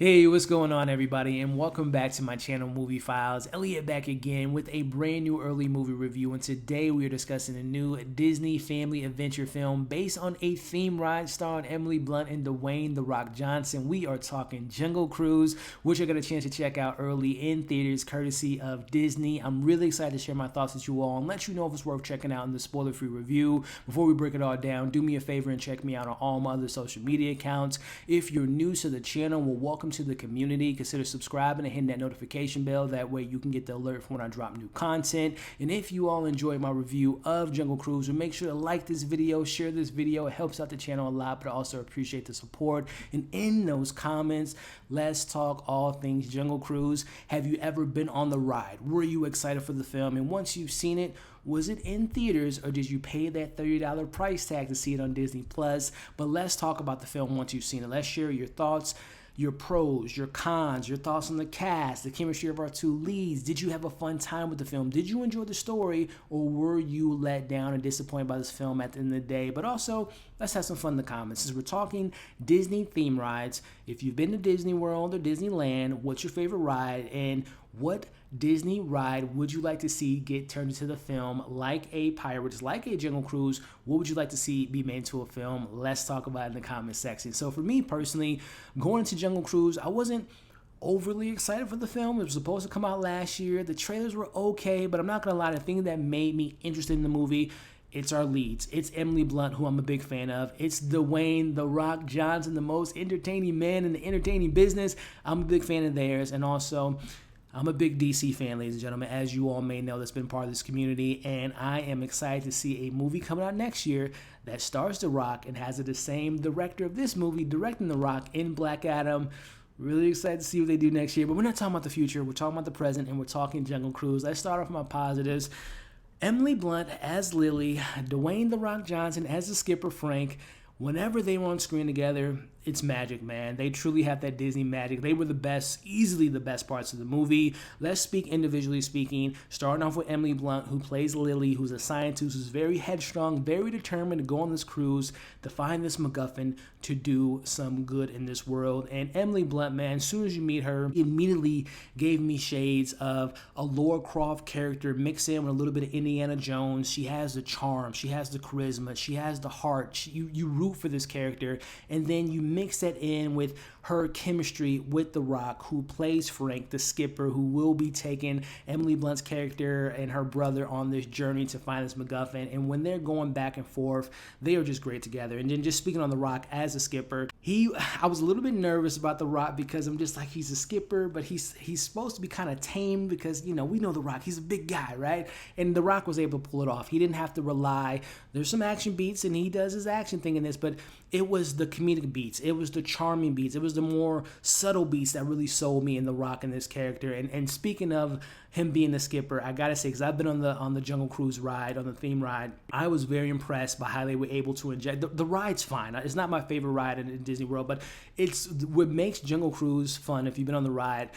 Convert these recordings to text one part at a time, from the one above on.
Hey, what's going on, everybody, and welcome back to my channel, Movie Files. Elliot back again with a brand new early movie review, and today we are discussing a new Disney family adventure film based on a theme ride starring Emily Blunt and Dwayne "The Rock" Johnson. We are talking Jungle Cruise, which I got a chance to check out early in theaters courtesy of Disney. I'm really excited to share my thoughts with you all and let you know if it's worth checking out in the spoiler-free review. Before we break it all down, do me a favor and check me out on all my other social media accounts. If you're new to the channel, well, welcome to the community. Consider subscribing and hitting that notification bell. That way you can get the alert for when I drop new content. And if you all enjoyed my review of Jungle Cruise, make sure to like this video, share this video. It helps out the channel a lot, but I also appreciate the support. And in those comments, let's talk all things Jungle Cruise. Have you ever been on the ride? Were you excited for the film? And once you've seen it, was it in theaters or did you pay that $30 price tag to see it on Disney Plus? But let's talk about the film once you've seen it. Let's share your thoughts, your pros, your cons, your thoughts on the cast, the chemistry of our two leads. Did you have a fun time with the film? Did you enjoy the story, or were you let down and disappointed by this film at the end of the day? But also, let's have some fun in the comments. Since we're talking Disney theme rides, if you've been to Disney World or Disneyland, what's your favorite ride, and what Disney ride would you like to see get turned into the film, like a Pirates, like a Jungle Cruise? What would you like to see be made into a film? Let's talk about it in the comment section. So for me personally, going into Jungle Cruise, I wasn't overly excited for the film. It was supposed to come out last year. The trailers were okay, but I'm not gonna lie, the thing that made me interested in the movie, it's our leads. It's Emily Blunt, who I'm a big fan of. It's Dwayne "The Rock" Johnson, the most entertaining man in the entertaining business. I'm a big fan of theirs. And also, I'm a big DC fan, ladies and gentlemen, as you all may know, that's been part of this community, and I am excited to see a movie coming out next year that stars The Rock and has the same director of this movie directing The Rock in Black Adam. Really excited to see what they do next year, but we're not talking about the future, we're talking about the present, and we're talking Jungle Cruise. Let's start off with my positives. Emily Blunt as Lily, Dwayne "The Rock" Johnson as the skipper Frank. Whenever they were on screen together, it's magic, man. They truly have that Disney magic. They were the best, easily the best parts of the movie. Let's speak individually speaking, starting off with Emily Blunt, who plays Lily, who's a scientist who's very headstrong, very determined to go on this cruise, to find this MacGuffin, to do some good in this world. And Emily Blunt, man, as soon as you meet her, immediately gave me shades of a Lara Croft character mixed in with a little bit of Indiana Jones. She has the charm, she has the charisma, she has the heart. You root for this character, and then you mix that in with her chemistry with The Rock, who plays Frank, the skipper, who will be taking Emily Blunt's character and her brother on this journey to find this MacGuffin. And when they're going back and forth, they are just great together. And then just speaking on The Rock as a skipper, I was a little bit nervous about The Rock because I'm just like, he's a skipper, but he's supposed to be kind of tame because, you know, we know The Rock, he's a big guy, right? And The Rock was able to pull it off. He didn't have to rely. There's some action beats, and he does his action thing in this, but it was the comedic beats, it was the charming beats, it was the more subtle beats that really sold me in The Rock and this character. And speaking of him being the skipper, I gotta say, because I've been on the Jungle Cruise ride, on the theme ride, I was very impressed by how they were able to inject. The ride's fine. It's not my favorite ride in Disney World, but it's what makes Jungle Cruise fun if you've been on the ride.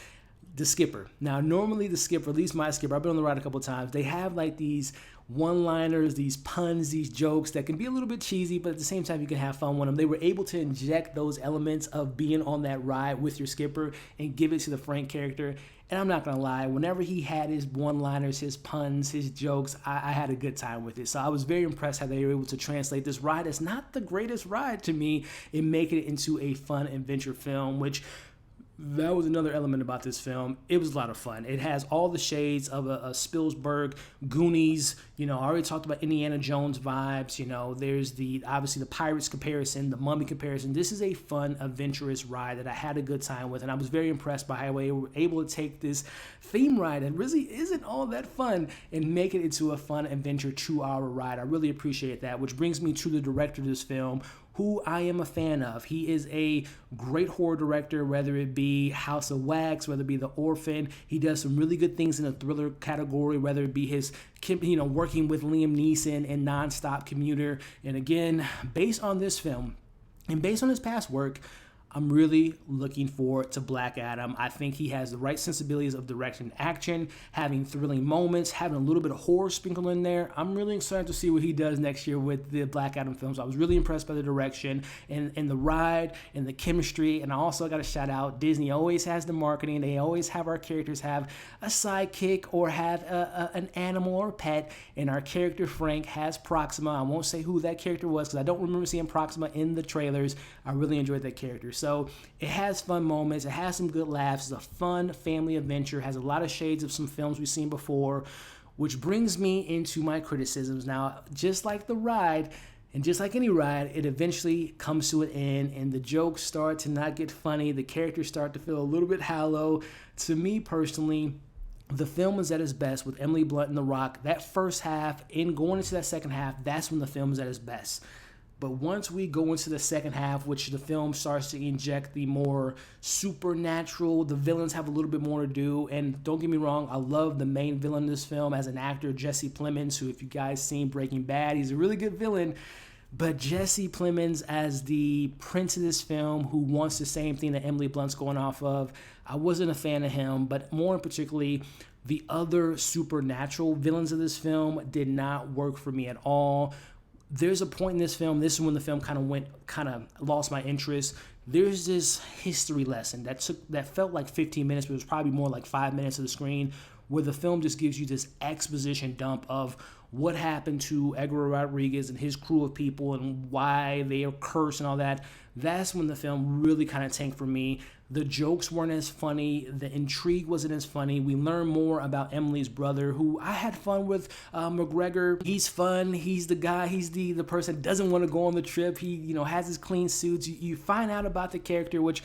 The skipper. Now, normally the skipper, at least my skipper, I've been on the ride a couple of times, they have like these one-liners, these puns, these jokes that can be a little bit cheesy, but at the same time you can have fun with them. They were able to inject those elements of being on that ride with your skipper and give it to the Frank character. And I'm not gonna lie, whenever he had his one-liners, his puns, his jokes, I had a good time with it. So I was very impressed how they were able to translate this ride that's not the greatest ride to me and make it into a fun adventure film, which that was another element about this film. It was a lot of fun. It has all the shades of a Spielberg, Goonies. You know, I already talked about Indiana Jones vibes. You know, there's obviously the Pirates comparison, the Mummy comparison. This is a fun, adventurous ride that I had a good time with, and I was very impressed by how they were able to take this theme ride that really isn't all that fun and make it into a fun adventure 2-hour ride. I really appreciate that, which brings me to the director of this film, who I am a fan of. He is a great horror director, whether it be House of Wax, whether it be The Orphan. He does some really good things in the thriller category, whether it be his, you know, working with Liam Neeson and Nonstop Commuter. And again, based on this film and based on his past work, I'm really looking forward to Black Adam. I think he has the right sensibilities of direction and action, having thrilling moments, having a little bit of horror sprinkled in there. I'm really excited to see what he does next year with the Black Adam films. I was really impressed by the direction and the ride and the chemistry. And I also got to shout out, Disney always has the marketing. They always have our characters have a sidekick or have an animal or a pet. And our character Frank has Proxima. I won't say who that character was because I don't remember seeing Proxima in the trailers. I really enjoyed that character. So it has fun moments. It has some good laughs. It's a fun family adventure. It has a lot of shades of some films we've seen before, which brings me into my criticisms. Now, just like the ride, and just like any ride, it eventually comes to an end, and the jokes start to not get funny. The characters start to feel a little bit hollow. To me personally, the film is at its best with Emily Blunt and The Rock. That first half, and going into that second half, that's when the film is at its best. But once we go into the second half, which the film starts to inject the more supernatural, the villains have a little bit more to do. And don't get me wrong, I love the main villain in this film as an actor, Jesse Plemons, who, if you guys seen Breaking Bad, he's a really good villain. But Jesse Plemons as the prince of this film, who wants the same thing that Emily Blunt's going off of, I wasn't a fan of him. But more particularly, the other supernatural villains of this film did not work for me at all. There's a point in this film, this is when the film kind of lost my interest. There's this history lesson that felt like 15 minutes, but it was probably more like 5 minutes of the screen, where the film just gives you this exposition dump of what happened to Édgar Ramírez and his crew of people and why they are cursed and all that. That's when the film really kind of tanked for me. The jokes weren't as funny. The intrigue wasn't as funny. We learn more about Emily's brother, who I had fun with. McGregor, he's fun. He's the guy. He's the person that doesn't want to go on the trip. He has his clean suits. You find out about the character, which,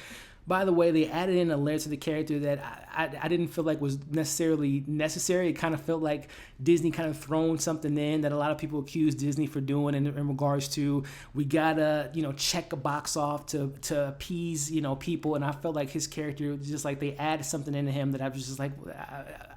by the way, they added in a layer to the character that I didn't feel like was necessarily necessary. It kind of felt like Disney kind of thrown something in that a lot of people accuse Disney for doing in regards to, we gotta check a box off to appease people. And I felt like his character, just like they added something into him that I was just like,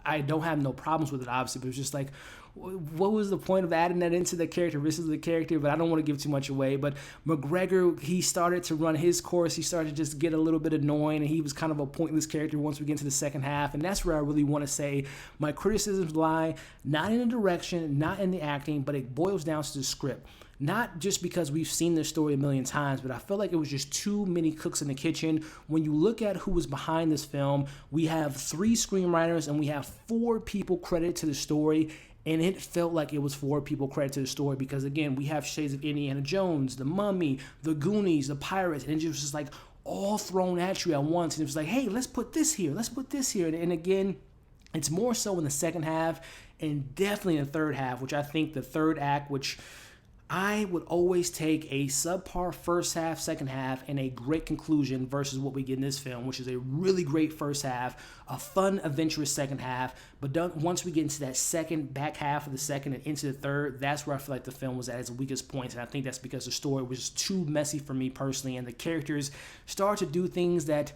I don't have no problems with it, obviously, but it was just like, what was the point of adding that into the characteristics of the character? But I don't want to give too much away. But McGregor, he started to run his course. He started to just get a little bit annoying, and he was kind of a pointless character once we get into the second half. And that's where I really want to say my criticisms lie, not in the direction, not in the acting, but it boils down to the script. Not just because we've seen this story a million times, but I felt like it was just too many cooks in the kitchen. When you look at who was behind this film, we have 3 screenwriters and we have 4 people credited to the story. And it felt like it was 4 people credited to the story because, again, we have shades of Indiana Jones, The Mummy, The Goonies, The Pirates, and it was just like all thrown at you at once. And it was like, hey, let's put this here, let's put this here. And again, it's more so in the second half and definitely in the third half, which I think the third act, which I would always take a subpar first half, second half, and a great conclusion versus what we get in this film, which is a really great first half, a fun, adventurous second half. But once we get into that second, back half of the second and into the third, that's where I feel like the film was at its weakest points. And I think that's because the story was too messy for me personally, and the characters start to do things that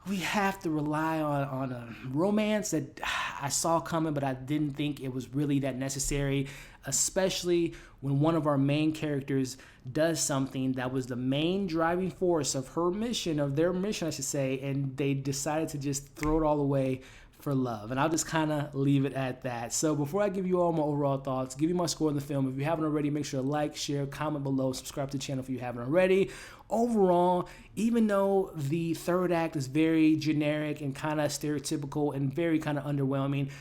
we have to rely on a romance that I saw coming, but I didn't think it was really that necessary, especially when one of our main characters does something that was the main driving force of their mission, I should say, and they decided to just throw it all away for love. And I'll just kind of leave it at that. So before I give you all my overall thoughts, give you my score on the film, if you haven't already, make sure to like, share, comment below, subscribe to the channel if you haven't already. Overall, even though the third act is very generic and kind of stereotypical and very kind of underwhelming,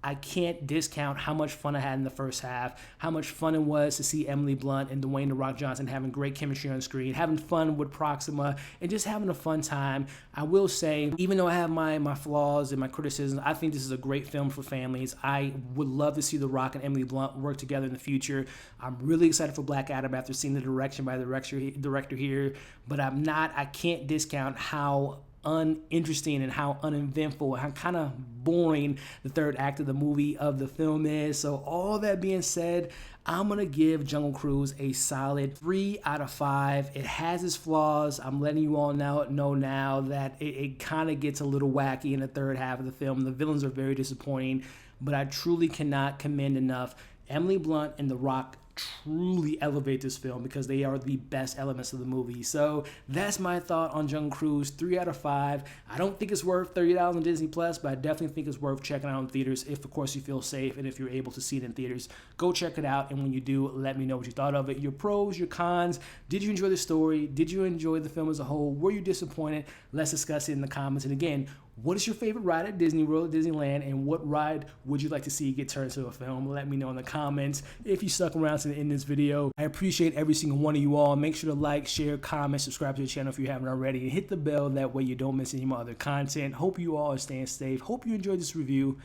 I can't discount how much fun I had in the first half, how much fun it was to see Emily Blunt and Dwayne "The Rock" Johnson having great chemistry on screen, having fun with Proxima, and just having a fun time. I will say, even though I have my flaws and my criticisms, I think this is a great film for families. I would love to see The Rock and Emily Blunt work together in the future. I'm really excited for Black Adam after seeing the direction by the director here, but I can't discount how uninteresting and how uneventful and how kind of boring the third act of the film is. So all that being said, I'm gonna give Jungle Cruise a solid 3 out of 5. It has its flaws. I'm letting you all know now that it kind of gets a little wacky in the third half of the film. The villains are very disappointing, but I truly cannot commend enough Emily Blunt and The Rock truly elevate this film because they are the best elements of the movie. So that's my thought on Jungle Cruise. 3 out of 5. I don't think it's worth $30 on Disney Plus, but I definitely think it's worth checking out in theaters if, of course, you feel safe and if you're able to see it in theaters. Go check it out, and when you do, let me know what you thought of it. Your pros, your cons. Did you enjoy the story? Did you enjoy the film as a whole? Were you disappointed? Let's discuss it in the comments. And again, what is your favorite ride at Disney World, Disneyland, and what ride would you like to see get turned into a film? Let me know in the comments. If you stuck around to the end of this video, I appreciate every single one of you all. Make sure to like, share, comment, subscribe to the channel if you haven't already, and hit the bell. That way you don't miss any more other content. Hope you all are staying safe. Hope you enjoyed this review,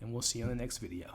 and we'll see you on the next video.